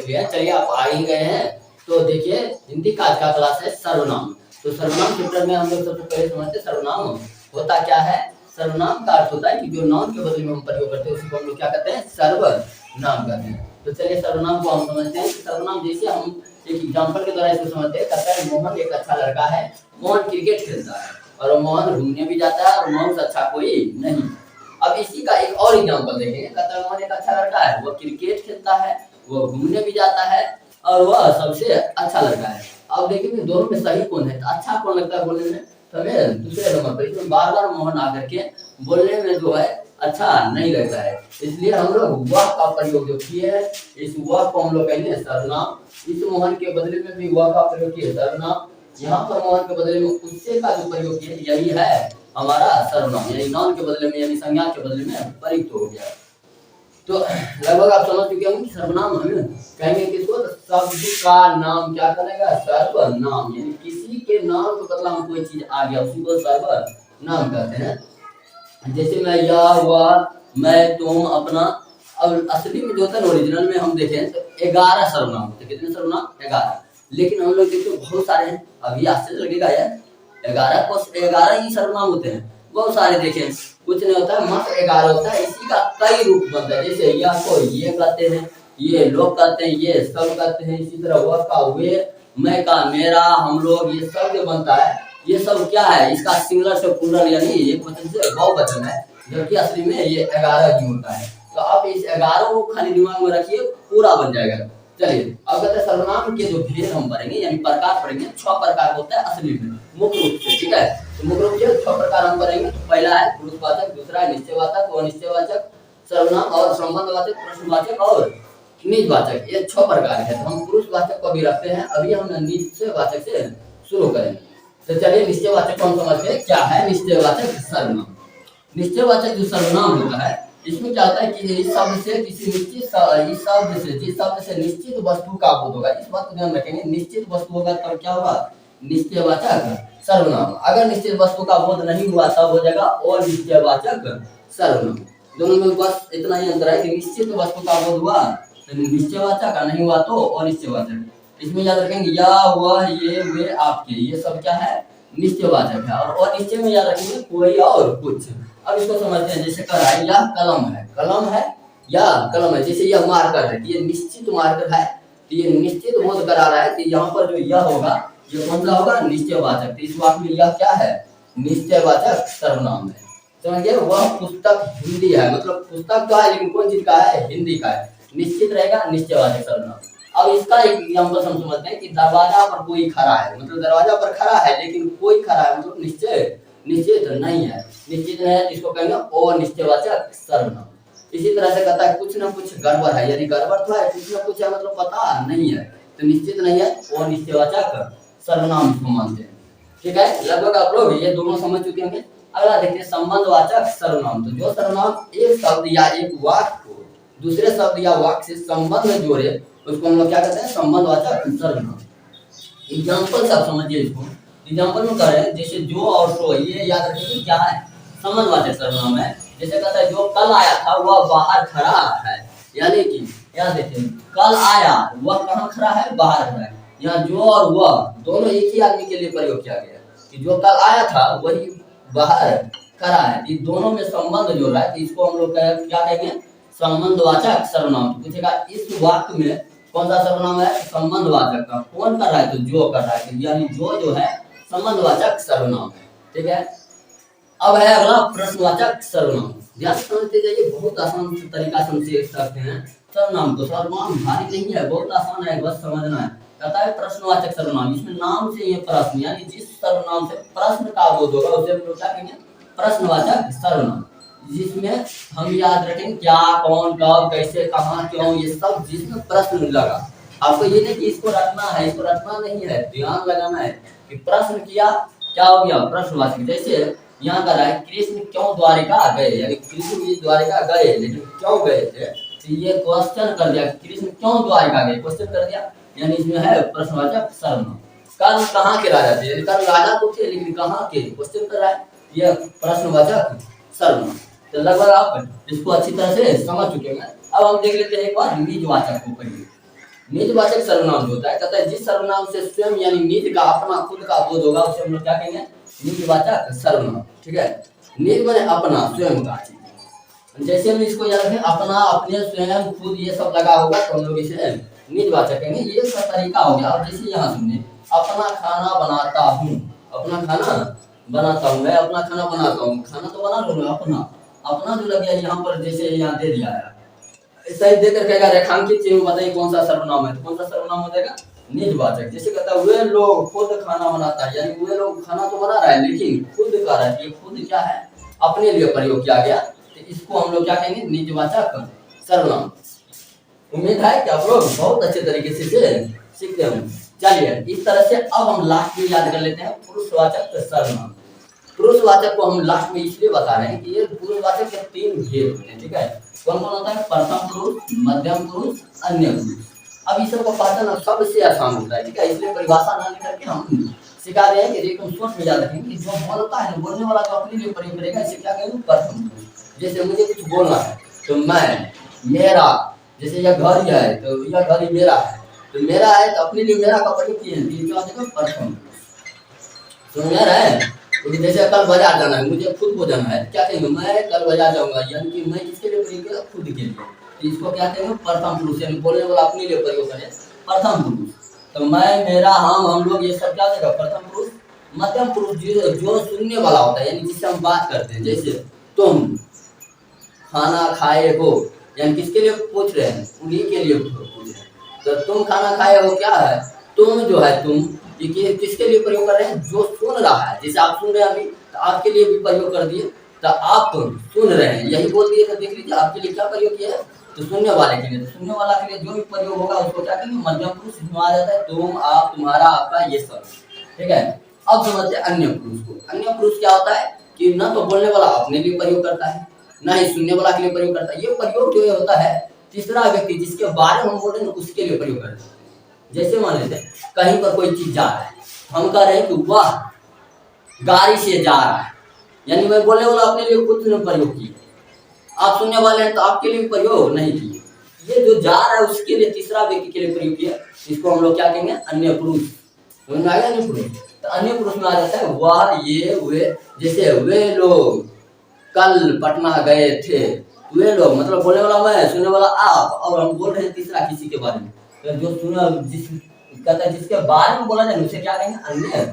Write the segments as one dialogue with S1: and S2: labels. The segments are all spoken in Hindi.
S1: देख लिया। चलिए आप आ ही गए हैं तो देखिए हिंदी का आज का क्लास है सर्वनाम। तो सर्वनाम चैप्टर में हम लोग सबसे पहले समझते हैं सर्वनाम होता क्या है। सर्वनाम का अर्थ होता है कि जो नाउन के बदले में हम प्रयोग करते हैं उसी को हम लोग क्या कहते हैं, सर्वनाम कहते हैं। तो चलिए सर्वनाम को हम समझते हैं। सर्वनाम जैसे हम एक एग्जांपल के द्वारा इसको समझते हैं। कहता है मोहन एक अच्छा लड़का है, मोहन क्रिकेट खेलता है और मोहन घूमने भी जाता है और मोहन से अच्छा कोई नहीं। अब इसी का एक और एग्जांपल देखेंगे। कहता है मोहन एक अच्छा लड़का है, वो क्रिकेट खेलता है, वो घूमने भी जाता है और वह सबसे अच्छा लड़का है। अब देखेंगे दोनों में सही कौन है, तो अच्छा कौन लगता है बोलने में, तो हमें दूसरे नंबर पर। इसमें बार बार मोहन आकर के बोलने में जो है अच्छा नहीं लगता है, इसलिए हम लोग वह का प्रयोग जो किए हैं, इस वह को हम लोग कहेंगे सर्वनाम। इस मोहन के बदले में भी वह का प्रयोग किए सर्वनाम। यहाँ पर मोहन के बदले में उससे का जो प्रयोग किए यही है हमारा सर्वनाम, यानी नाउन के बदले में यानी संज्ञा के बदले में प्रयुक्त हो गया। तो लगभग आप समझ चुके होंगे सर्वनाम हमें कहेंगे किसको, शब्द का नाम क्या करेगा, सर्वनाम। यानी किसी के नाम के बदला में कोई चीज आ गया उसी को सर्वनाम कहते हैं। जैसे मैं, यह, वह, मैं, तुम, अपना। अब असली में जो होता है ओरिजिनल में हम देखें तो 11 सर्वनाम होते हैं। कितने सर्वनाम, 11। लेकिन हम लोग देखते बहुत सारे हैं। अभी आश्चर्य लगेगा यार, 11 ही सर्वनाम होते हैं, बहुत सारे देखें। कुछ नहीं होता है, मात्र 11 होता है। इसी का कई रूप बनता है। जैसे यह को ये कहते हैं, ये लोग कहते हैं, ये सब कहते हैं। इसी तरह वह का वे, मैं का मेरा, हम लोग, ये सब जो बनता है ये सब क्या है, इसका सिंगुलर से प्लूरल यानी एक वचन से बहुवचन है, जबकि असली में ये 11 ही होता है। तो आप इस 11 को खाली दिमाग में रखिए, पूरा बन जाएगा। चलिए अब कहते हैं सर्वनाम के जो भेद हम पढ़ेंगे यानी प्रकार पढ़ेंगे। 6 प्रकार होता है असली में मुख्य रूप से, ठीक है। तो मुख्य रूप से 6 प्रकार हम पढ़ेंगे। तो पहला है पुरुषवाचक, दूसरा है निश्चयवाचक, अनिश्चयवाचक सर्वनाम और संबंधवाचक, प्रश्नवाचक और निजवाचक। ये 6 प्रकार है। तो हम पुरुषवाचक को भी रखते हैं। अभी हम निश्चयवाचक से शुरू करेंगे। तो चलिए निश्चयवाचक को हम समझते हैं क्या है निश्चयवाचक सर्वनाम। निश्चयवाचक जो सर्वनाम होता है इसमें क्या होता है कि इस शब्द से किसी निश्चित जिस शब्द से निश्चित वस्तु का बोध होगा, इस बात को ध्यान रखेंगे। निश्चित वस्तु होगा तब क्या होगा, निश्चयवाचक सर्वनाम। अगर निश्चित वस्तु का बोध नहीं हुआ तब हो जाएगा अनिश्चयवाचक सर्वनाम। दोनों में बस इतना ही अंतर है कि निश्चित वस्तु का बोध हुआ तो निश्चयवाचक, नहीं हुआ तो अनिश्चयवाचक। इसमें याद रखेंगे या, वह, ये, वे, आपके, ये सब क्या है निश्चयवाचक है। और अनिश्चय में याद रखेंगे कोई और कुछ। अब इसको समझते हैं। जैसे करा है, यह कलम है, कलम है या कलम है। जैसे यह मार्कर है, ये निश्चित मार्कर है, तो ये निश्चित बोध करा रहा है। तो यहाँ पर जो यह होगा ये कौन सा होगा, निश्चयवाचक। तो इस वाक्य में यह क्या है, निश्चयवाचक सर्वनाम है। समझिए, वह पुस्तक हिंदी है, मतलब पुस्तक तो है लेकिन कौन चीज का है, हिंदी का है, निश्चित रहेगा निश्चयवाचक सर्वनाम। अब इसका एक एग्जांपल हम समझते हैं कि दरवाजा पर कोई खड़ा है, मतलब दरवाजा पर खड़ा है लेकिन कोई खड़ा है, मतलब निश्चित नहीं है। निश्चित नहीं है इसको कहेंगे अनिश्चयवाचक सर्वनाम। इसी तरह से कहता है कुछ ना कुछ गड़बड़ है, यदि गड़बड़ तो है, कुछ ना कुछ है मतलब पता नहीं है, तो निश्चित नहीं है अनिश्चयवाचक सर्वनाम इसको मानते हैं। ठीक है, लगभग आप लोग ये दोनों समझ चुके होंगे। अगला देखते हैं संबंधवाचक सर्वनाम। तो जो सर्वनाम एक शब्द या एक वाक्य को दूसरे शब्द या वाक्य से संबंध में जोड़े उसको हम लोग क्या कहते हैं, संबंधवाचक सर्वनाम। एग्जांपल से आप समझिए इसको। एग्जांपल में कह रहे हैं जैसे जो और सो, ये याद रखिए क्या है, संबंधवाचक सर्वनाम है। जैसे कहता है जो कल आया था वह बाहर खड़ा है, यानी कि याद रखिए कल आया वह कहाँ खड़ा है, बाहर खड़ा है। यहाँ जो और वह दोनों एक ही आदमी के लिए प्रयोग किया गया कि जो कल आया था वही बाहर खड़ा है। ये दोनों में संबंध जो रहा है, इसको हम लोग क्या कहेंगे, संबंधवाचक सर्वनाम। पूछेगा इस वाक्य में कौन सा सर्वनाम है, संबंधवाचक का। कौन कर रहा है, तो जो कर रहा है, यानी जो है संबंधवाचक सर्वनाम है। ठीक है, अब है अगला प्रश्नवाचक सर्वनाम। ध्यान से समझते जाइए, बहुत आसान तरीका से हम सीख सकते हैं सर्वनाम को। सर्वनाम भारी नहीं है, बहुत आसान है, बस समझना है। कहता है प्रश्नवाचक सर्वनाम, इसमें नाम से ये प्रश्न, यानी जिस सर्वनाम से प्रश्न का बोध होगा उसे हम लोग क्या कहेंगे, प्रश्नवाचक सर्वनाम। जिसमें हम याद रखें क्या, कौन, कब, कैसे, कहाँ, क्यों, ये सब जिसमें प्रश्न लगा। आपको ये नहीं कि इसको रखना है, इसको रखना नहीं है, ध्यान लगाना है कि प्रश्न किया क्या हो गया, प्रश्नवाचक। जैसे यहाँ कर रहा है कृष्ण क्यों द्वारिका गए, यानी कृष्ण जी द्वारिका गए लेकिन क्यों गए थे, तो ये क्वेश्चन कर दिया, कृष्ण क्यों द्वारिका गए, क्वेश्चन कर दिया, यानी इसमें है प्रश्नवाचक सर्वनाम। कल कहाँ के राजा थे, कल राजा तो थे लेकिन कहाँ के, क्वेश्चन कर रहा है, यह प्रश्नवाचक सर्वनाम। तो लगभग आप इसको अच्छी तरह से समझ चुके हैं। अब हम देख लेते हैं एक बार निजवाचक को पढ़िए। निजवाचक सर्वनाम जो होता है, कहता है जिस सर्वनाम से स्वयं यानी निज का अपना खुद का बोध होगा उसे हम लोग क्या कहेंगे, निजवाचक सर्वनाम। ठीक है, निज माने अपना स्वयं का चीज। जैसे हम इसको याद रखें अपना, अपने, स्वयं, खुद ये सब लगा होगा तो हम लोग इसे निजवाचक कहेंगे। ये सब तरीका हो गया। और जैसे यहाँ सुनिए, अपना खाना बनाता हूँ, अपना खाना बनाता हूँ, मैं अपना खाना बनाता हूँ, खाना तो बना लूंगा अपना, अपना जो लग गया यहाँ पर, जैसे यहाँ दे दिया है, ऐसा ही देकर कहेगा रेखांकित चिन्ह बताइए कौन सा सर्वनाम है, तो कौन सा सर्वनाम हो जाएगा, निजवाचक। जैसे कहता है वे लोग खुद खाना बनाता है, यानी वे लोग खाना तो बना रहा है लेकिन खुद का रहा है, ये खुद क्या है, अपने लिए प्रयोग किया गया, तो इसको हम लोग क्या कहेंगे, निजवाचक सर्वनाम। उम्मीद है कि आप लोग बहुत अच्छे तरीके से सीखते होंगे। चलिए इस तरह से अब हम लास्ट में याद कर लेते हैं पुरुषवाचक सर्वनाम। पुरुषवाचक को हम लास्ट में इसलिए बता रहे हैं कि ये पुरुषवाचक के 3 भेद होते हैं। ठीक है, कौन कौन होता है, प्रथम पुरुष, मध्यम पुरुष, अन्य पुरुष। अब इस सबको पहचानना सबसे आसान होता है। ठीक है, इसलिए परिभाषा ना लेकर के हम सिखा रहे हैं कि एकदम सोच में याद रखें कि जो बोलता है, बोलने वाला जो अपने लिए प्रयोग करेगा, इसे क्या कहेंगे, प्रथम पुरुष। जैसे मुझे कुछ बोलना है तो मैं, मेरा, जैसे यह घर है तो यह घर ही मेरा है, तो मेरा है तो अपने लिए मेरा का प्रयोग किए हैं, क्या देखो प्रथम पुरुष। समझ रहा है, जैसे कल बाजार जाना है, मुझे खुद को जाना है, क्या कहेंगे, मैं कल बाजार जाऊंगा, यानी कि मैं किसके लिए प्रयोग किया, खुद के लिए, तो इसको क्या कहेंगे, प्रथम पुरुष, यानी बोलने वाला अपने लिए प्रयोग करे, प्रथम पुरुष। तो मैं, मेरा, हम लोग, ये सब क्या देगा, प्रथम पुरुष। मध्यम पुरुष जो सुनने वाला होता है, यानी जिससे हम बात करते हैं, जैसे तुम खाना खाए हो, यानी किसके लिए पूछ रहे हैं, उन्हीं के लिए पूछ रहे हैं। तो तुम खाना खाए हो क्या है, तुम जो है, तुम ये किसके लिए प्रयोग कर रहे हैं, जो सुन रहा है। जैसे आप सुन रहे हैं अभी, तो आपके लिए भी प्रयोग कर दिए, तो आप सुन रहे हैं, यही बोल दिए, तो देख लीजिए आपके लिए क्या प्रयोग किया है, तो सुनने वाले के लिए। तो सुनने वाला के लिए जो भी प्रयोग होगा उसको क्या कहेंगे, मध्यम पुरुष। इसमें आ जाता है तुम, आप, तुम्हारा, आपका, ये सब। ठीक है, अब समझते हैं अन्य पुरुष को। अन्य पुरुष क्या होता है कि ना तो बोलने वाला अपने लिए प्रयोग करता है, ना ही सुनने वाला के लिए प्रयोग करता है। ये प्रयोग जो होता है तीसरा व्यक्ति जिसके बारे में हम बोल रहे हैं उसके लिए प्रयोग करते हैं। जैसे मान लेते हैं कहीं पर कोई चीज जा रहा है, हम कह रहे हैं कि वह गाड़ी से जा रहा है, यानी मैं बोलने वाला अपने लिए खुद ने प्रयोग किया, आप सुनने वाले हैं तो आपके लिए प्रयोग नहीं किए। ये जो जा रहा है उसके लिए तीसरा व्यक्ति के लिए प्रयोग किया, इसको हम लोग क्या कहेंगे, अन्य पुरुष। समझ में आ गया, अन्य पुरुष। तो अन्य पुरुष में आ जाता है वह, ये, वे। जैसे वे लोग कल पटना गए थे, वे लोग मतलब बोलने वाला मैं, सुनने वाला आप, और हम बोल रहे हैं तीसरा किसी के बारे में, तो जो सुना कहता है जिसके बारे में बोला जाए उसे क्या कहेंगे, अन्य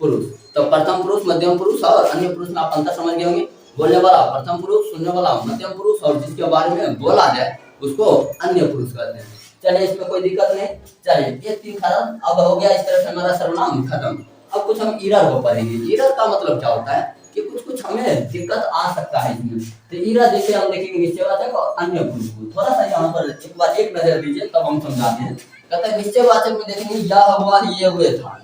S1: पुरुष। तो प्रथम पुरुष, मध्यम पुरुष और अन्य पुरुष में आप अंतर समझ गए होंगे। बोलने वाला प्रथम पुरुष, सुनने वाला मध्यम पुरुष, और जिसके बारे में बोला जाए उसको अन्य पुरुष कहते हैं। चलिए इसमें कोई दिक्कत नहीं। चलिए ये 3 खत्म, अब हो गया। इस तरह से हमारा सर्वनाम खत्म। अब कुछ हम ईरर को पढ़ेंगे। ईरर का मतलब क्या होता है कि कुछ हमें दिक्कत आ सकता है इसमें। तो ईरर जैसे हम देखेंगे निश्चयवाचक और अन्य पुरुष को। थोड़ा सा यहाँ पर एक बार एक नजर दीजिए तब हम समझाते हैं। कहते हैं निश्चयवाचक में देखेंगे यह हुआ, ये हुए था।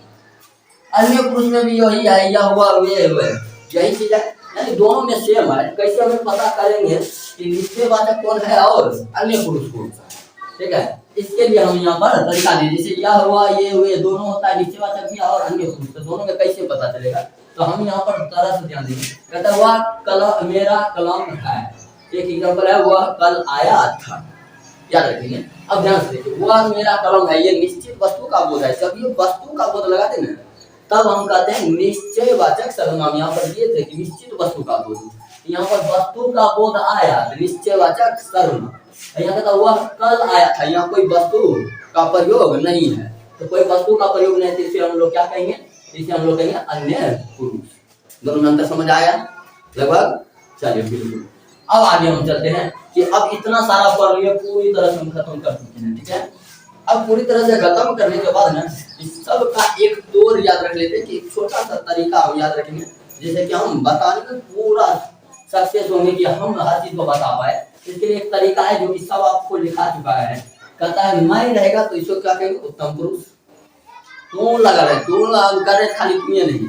S1: अन्य पुरुष में भी यही है, यह हुआ, वे हुए, यही चीज है, यानी दोनों में सेम है। कैसे हमें पता करेंगे कि निश्चयवाचक कौन है और अन्य पुरुष कौन सा है? ठीक है, इसके लिए हम यहाँ पर तरीका दें। जैसे यह हुआ, ये हुए, दोनों होता है निश्चयवाचक भी और अन्य पुरुष, तो दोनों में कैसे पता चलेगा? तो हम यहाँ पर तरह से ध्यान देंगे। कहता है वह कलम, मेरा कलम है। एक एग्जाम्पल है, वह कल आया था, याद रखेंगे। अब ध्यान से देखिए, वह मेरा कलम है, ये निश्चित वस्तु का बोध है। जब ये वस्तु का बोध लगाते हैं तब हम कहते हैं निश्चयवाचक सर्वनाम। यहाँ पर दिए थे कि निश्चित वस्तु का बोध, यहाँ पर वस्तु का बोध आया तो निश्चयवाचक सर्वनाम। यहाँ कहता वह कल आया था, यहाँ कोई वस्तु का प्रयोग नहीं है, तो कोई वस्तु का प्रयोग नहीं है, इसे हम लोग क्या कहेंगे? इसे हम लोग कहेंगे अन्य पुरुष। दोनों में अंतर समझ आया लगभग? चलिए बिल्कुल। अब आगे हम चलते हैं कि अब इतना सारा पढ़ लिया, पूरी तरह से हम खत्म कर चुके हैं। ठीक है, अब पूरी तरह से खत्म करने के बाद ना इस सब का एक तोड़ याद रख लेते हैं कि एक छोटा सा तरीका हम याद रखेंगे, जैसे कि हम बताने में पूरा सक्सेस होंगे कि हम हर चीज को बता पाए। इसके लिए एक तरीका है जो कि सब आपको लिखा चुका है। कहता है मैं रहेगा तो इसको क्या कहेंगे? उत्तम पुरुष। तुम लगा रहे, तुम कर रहे, खाली तुम्हें नहीं,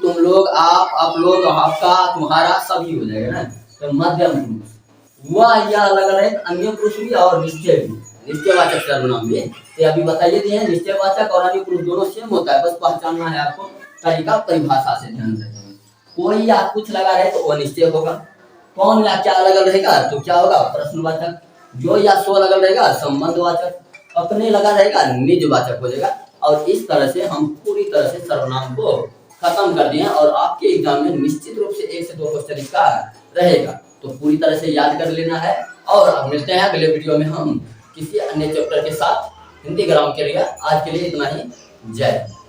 S1: तुम लोग, आप लोग, आपका, तुम्हारा, सभी हो जाएगा ना। तो मध्यम पुरुष। वह यह लगा रहे, अन्य पुरुष भी और निश्चय भी, निश्चयवाचक सर्वनाम भी। तो अभी बताइए दिए हैं निश्चयवाचक और अन्य पुरुष दोनों सेम होता है, बस पहचानना है आपको। तरीका परिभाषा से ध्यान रखेंगे। कोई या कुछ लगा रहे तो वह निश्चय होगा, कौन या क्या लगल रहेगा तो क्या होगा? प्रश्नवाचक। जो या सो लगल रहेगा संबंधवाचक, अपने लगा रहेगा, निजवाचक हो जाएगा। और इस तरह से हम पूरी तरह से सर्वनाम को खत्म कर दिए और आपके एग्जाम में निश्चित रूप से 1 से 2 क्वेश्चन इसका रहेगा, तो पूरी तरह से याद कर लेना है। और अब मिलते हैं अगले वीडियो में हम किसी अन्य चैप्टर के साथ हिंदी ग्रामर के लिए। आज के लिए इतना ही। जय हिंद।